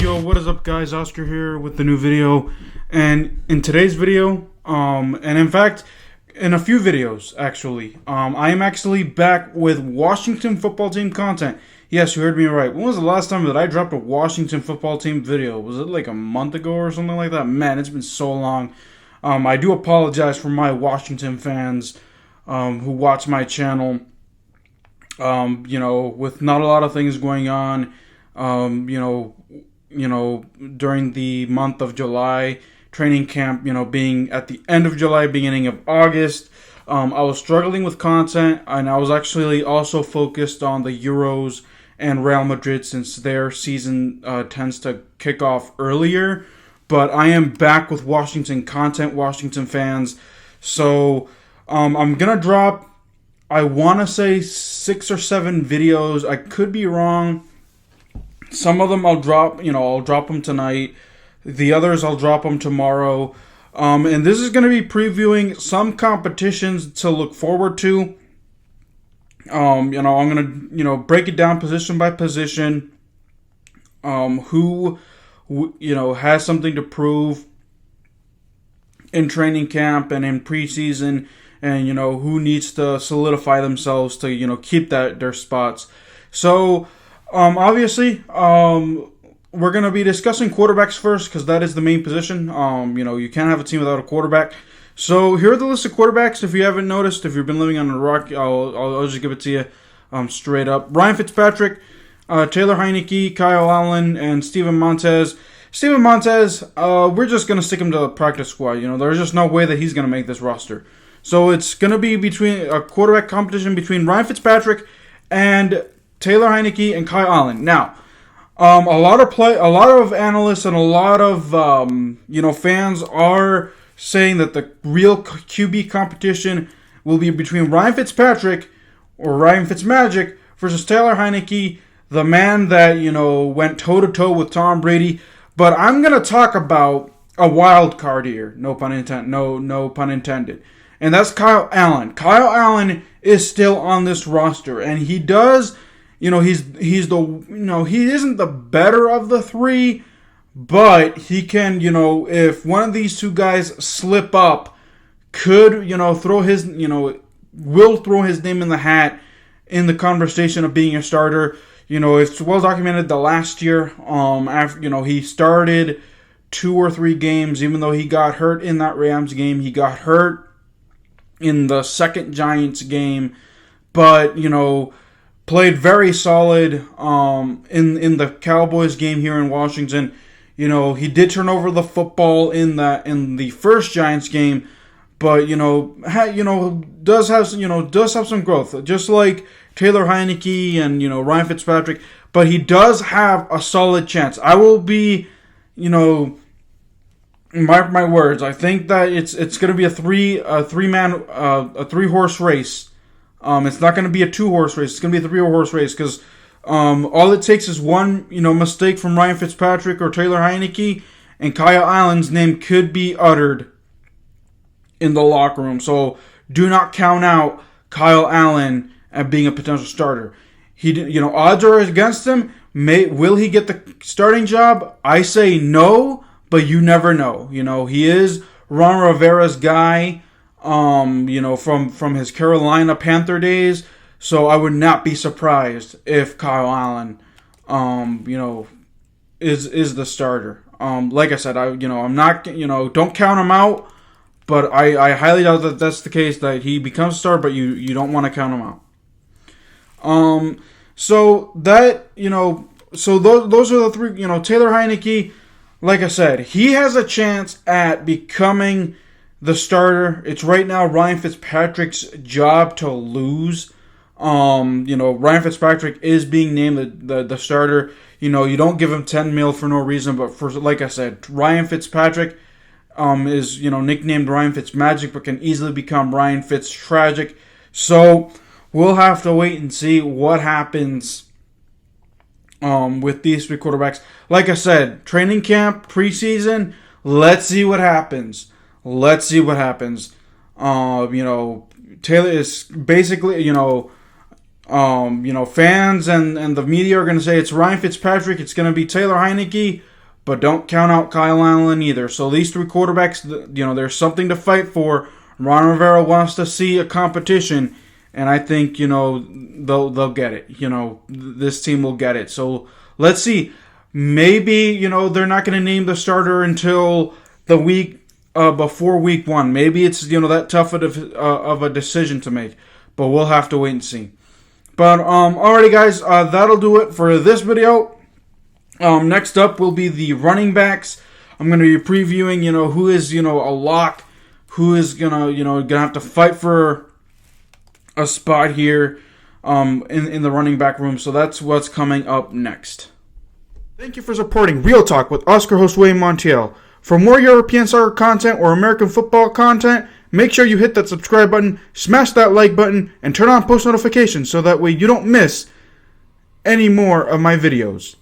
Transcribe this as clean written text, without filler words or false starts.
Yo, what is up, guys? Oscar here with the new video. And in today's video, and in fact, in a few videos, actually, I am actually back with Washington football team content. Yes, you heard me right. When was the last time that I dropped a Washington football team video? Was it like a month ago or something like that? Man, it's been so long. I do apologize for my Washington fans who watch my channel. With not a lot of things going on, during the month of July, training camp, being at the end of July, beginning of August, I was struggling with content, and I was actually also focused on the Euros and Real Madrid since their season tends to kick off earlier. But I am back with Washington content, Washington fans. So I'm going to drop, I want to say 6 or 7 videos. I could be wrong. Some of them I'll drop them tonight. The others I'll drop them tomorrow. And this is going to be previewing some competitions to look forward to. I'm going to, break it down position by position. Who has something to prove in training camp and in preseason, and who needs to solidify themselves to keep their spots. So obviously we're going to be discussing quarterbacks first, because that is the main position. You can't have a team without a quarterback. So here are the list of quarterbacks. If you haven't noticed, if you've been living on a rock, I'll just give it to you straight up. Ryan Fitzpatrick, Taylor Heinicke, Kyle Allen, and Steven Montez. Steven Montez, we're just going to stick him to the practice squad. There's just no way that he's going to make this roster. So it's going to be between a quarterback competition between Ryan Fitzpatrick and Taylor Heinicke and Kyle Allen. Now, a lot of analysts and a lot of fans are saying that the real QB competition will be between Ryan Fitzpatrick or Ryan Fitzmagic versus Taylor Heinicke, the man that went toe to toe with Tom Brady. But I'm gonna talk about a wild card here. No pun intended. No pun intended. And that's Kyle Allen. Kyle Allen is still on this roster, and he does. He's the he isn't the better of the three, but he can, if one of these two guys slip up, could, throw his, will throw his name in the hat in the conversation of being a starter. It's well documented that last year, after, he started 2 or 3 games, even though he got hurt in that Rams game. He got hurt in the second Giants game, but, played very solid in the Cowboys game here in Washington. He did turn over the football in the first Giants game, but does have some growth, just like Taylor Heinicke and Ryan Fitzpatrick. But he does have a solid chance. I will be, mark my words. I think that it's going to be a three horse race. It's not going to be a 2-horse race. It's going to be a 3-horse race, because all it takes is one, mistake from Ryan Fitzpatrick or Taylor Heinicke, and Kyle Allen's name could be uttered in the locker room. So do not count out Kyle Allen as being a potential starter. Odds are against him. Will he get the starting job? I say no, but you never know. He is Ron Rivera's guy. From his Carolina Panther days. So I would not be surprised if Kyle Allen, is the starter. Like I said, I'm not, don't count him out, but I highly doubt that that's the case, that he becomes a starter, but you don't want to count him out. So that, so those are the three, Taylor Heinicke, like I said, he has a chance at becoming the starter. It's right now Ryan Fitzpatrick's job to lose. Ryan Fitzpatrick is being named the starter. You don't give him $10 million for no reason, but like I said, Ryan Fitzpatrick is nicknamed Ryan Fitzmagic, but can easily become Ryan Fitztragic. So we'll have to wait and see what happens with these 3 quarterbacks. Like I said, training camp, preseason, let's see what happens. Taylor is basically, fans and the media are going to say it's Ryan Fitzpatrick, it's going to be Taylor Heinicke, but don't count out Kyle Allen either. So these three quarterbacks, there's something to fight for. Ron Rivera wants to see a competition, and I think, they'll get it. This team will get it. So let's see. Maybe, they're not going to name the starter until the week before week 1. Maybe it's, that tough of a decision to make. But we'll have to wait and see. But, alrighty guys, that'll do it for this video. Next up will be the running backs. I'm going to be previewing, who is, a lock, who is going to have to fight for a spot here in the running back room. So that's what's coming up next. Thank you for supporting Real Talk with Oscar Josue Montiel. For more European soccer content or American football content, make sure you hit that subscribe button, smash that like button, and turn on post notifications so that way you don't miss any more of my videos.